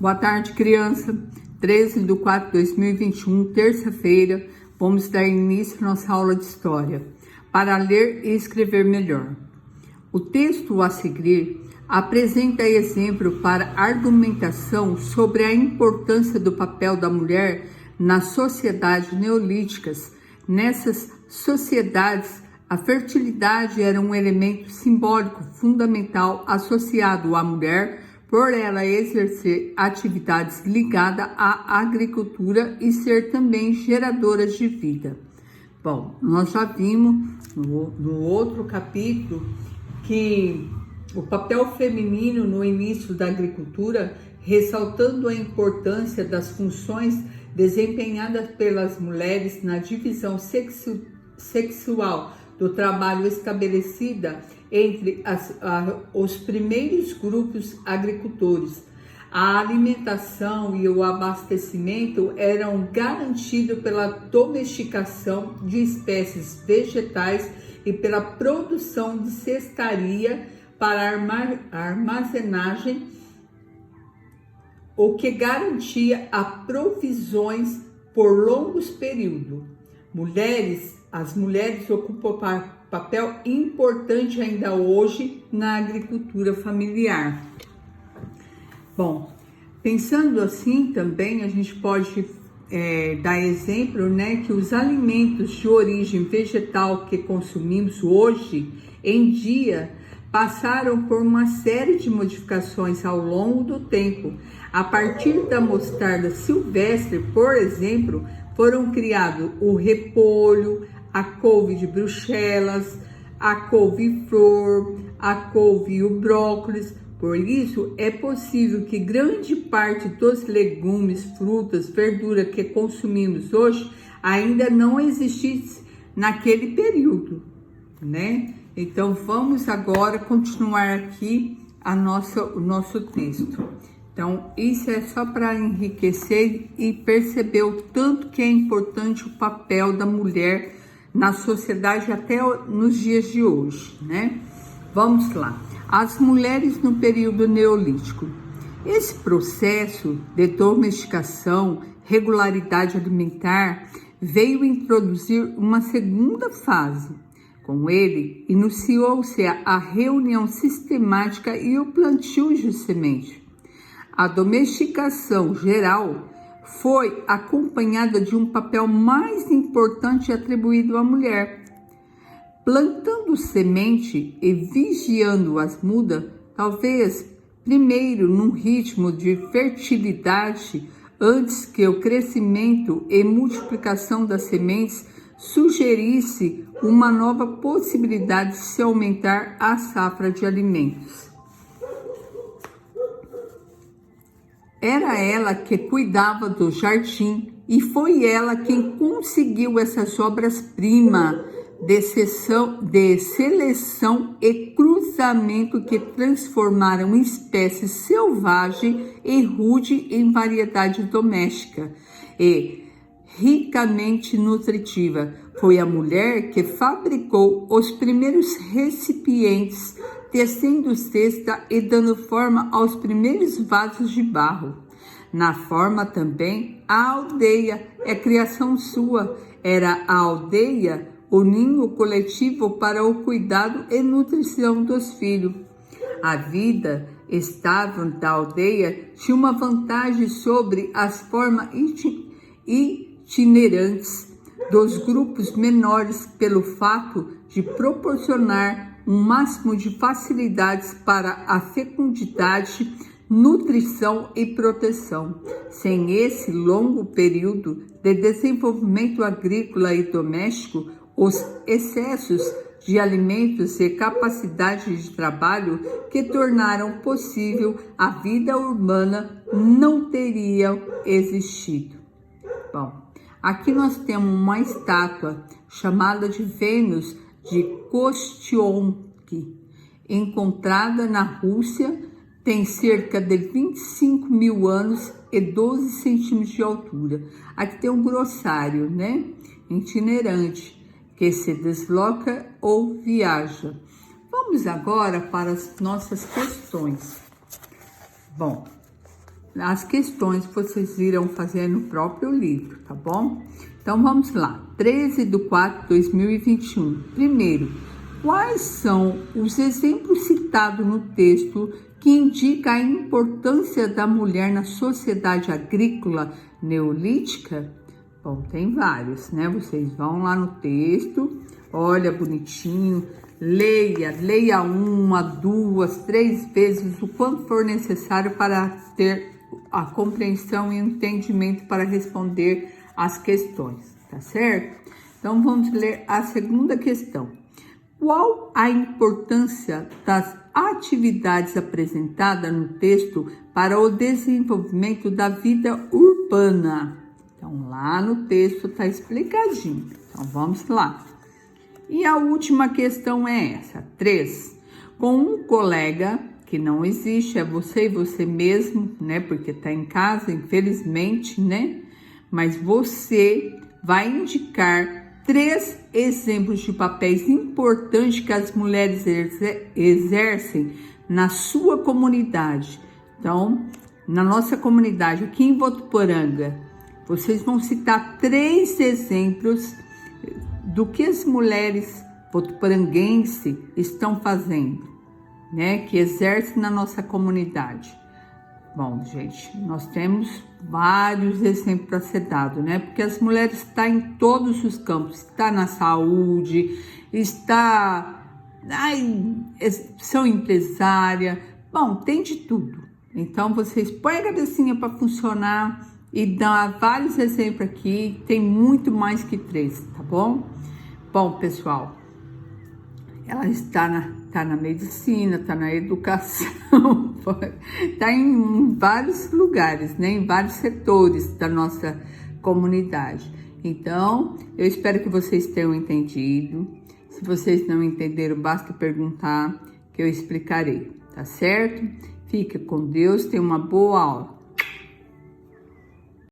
Boa tarde, criança. 13/4/2021, terça-feira, vamos dar início à nossa aula de História, para ler e escrever melhor. O texto a seguir apresenta exemplo para argumentação sobre a importância do papel da mulher nas sociedades neolíticas. Nessas sociedades, a fertilidade era um elemento simbólico fundamental associado à mulher, por ela exercer atividades ligadas à agricultura e ser também geradora de vida. Bom, nós já vimos no outro capítulo que o papel feminino no início da agricultura, ressaltando a importância das funções desempenhadas pelas mulheres na divisão sexual do trabalho estabelecida entre os primeiros grupos agricultores. A alimentação e o abastecimento eram garantidos pela domesticação de espécies vegetais e pela produção de cestaria para armazenagem, o que garantia a provisões por longos períodos. As mulheres ocupam papel importante ainda hoje na agricultura familiar. Bom, pensando assim também, a gente pode dar exemplo, que os alimentos de origem vegetal que consumimos hoje em dia passaram por uma série de modificações ao longo do tempo. A partir da mostarda silvestre, por exemplo, foram criados o repolho, a couve de Bruxelas, a couve-flor, a couve e o brócolis. Por isso, é possível que grande parte dos legumes, frutas, verduras que consumimos hoje ainda não existisse naquele período, Então, vamos agora continuar aqui o nosso texto. Então, isso é só para enriquecer e perceber o tanto que é importante o papel da mulher na sociedade até nos dias de hoje, Vamos lá. As mulheres no período neolítico. Esse processo de domesticação, regularidade alimentar, veio introduzir uma segunda fase. Com ele, iniciou-se a reunião sistemática e o plantio de semente. A domesticação geral foi acompanhada de um papel mais importante atribuído à mulher. Plantando semente e vigiando as mudas, talvez primeiro num ritmo de fertilidade, antes que o crescimento e multiplicação das sementes sugerisse uma nova possibilidade de se aumentar a safra de alimentos. Era ela que cuidava do jardim e foi ela quem conseguiu essas obras-primas de seleção e cruzamento que transformaram espécies selvagem e rude em variedade doméstica e ricamente nutritiva. Foi a mulher que fabricou os primeiros recipientes, tecendo cesta e dando forma aos primeiros vasos de barro. Na forma também, a aldeia é criação sua. Era a aldeia o ninho coletivo para o cuidado e nutrição dos filhos. A vida estável da aldeia tinha uma vantagem sobre as formas itinerantes dos grupos menores pelo fato de proporcionar um máximo de facilidades para a fecundidade, nutrição e proteção. Sem esse longo período de desenvolvimento agrícola e doméstico, os excessos de alimentos e capacidade de trabalho que tornaram possível a vida urbana não teriam existido. Bom, aqui nós temos uma estátua chamada de Vênus de Kostyonki, encontrada na Rússia, tem cerca de 25 mil anos e 12 centímetros de altura. Aqui tem um glossário, itinerante, que se desloca ou viaja. Vamos agora para as nossas questões. Bom, as questões que vocês irão fazer no próprio livro, tá bom? Então vamos lá, 13/4/2021. Primeiro, quais são os exemplos citados no texto que indicam a importância da mulher na sociedade agrícola neolítica? Bom, tem vários, né? Vocês vão lá no texto, olha bonitinho, leia uma, duas, 3 vezes, o quanto for necessário para ter a compreensão e o entendimento para responder as questões, tá certo? Então, vamos ler a segunda questão. Qual a importância das atividades apresentadas no texto para o desenvolvimento da vida urbana? Então, lá no texto está explicadinho. Então, vamos lá. E a última questão é essa, 3. Com um colega que não existe, é você e você mesmo, né? Porque está em casa, infelizmente, né? Mas você vai indicar 3 exemplos de papéis importantes que as mulheres exercem na sua comunidade. Então, na nossa comunidade, aqui em Votuporanga, vocês vão citar 3 exemplos do que as mulheres votuporanguenses estão fazendo, né? Que exercem na nossa comunidade. Bom, gente, nós temos vários exemplos para ser dado, né? Porque as mulheres estão em todos os campos, está na saúde, são empresária, bom, tem de tudo. Então, vocês põem a cabecinha para funcionar e dá vários exemplos aqui, tem muito mais que 3, tá bom? Bom, pessoal, ela está na medicina, está na educação, está em vários lugares, né? Em vários setores da nossa comunidade. Então, eu espero que vocês tenham entendido. Se vocês não entenderam, basta perguntar que eu explicarei, tá certo? Fica com Deus, tenha uma boa aula.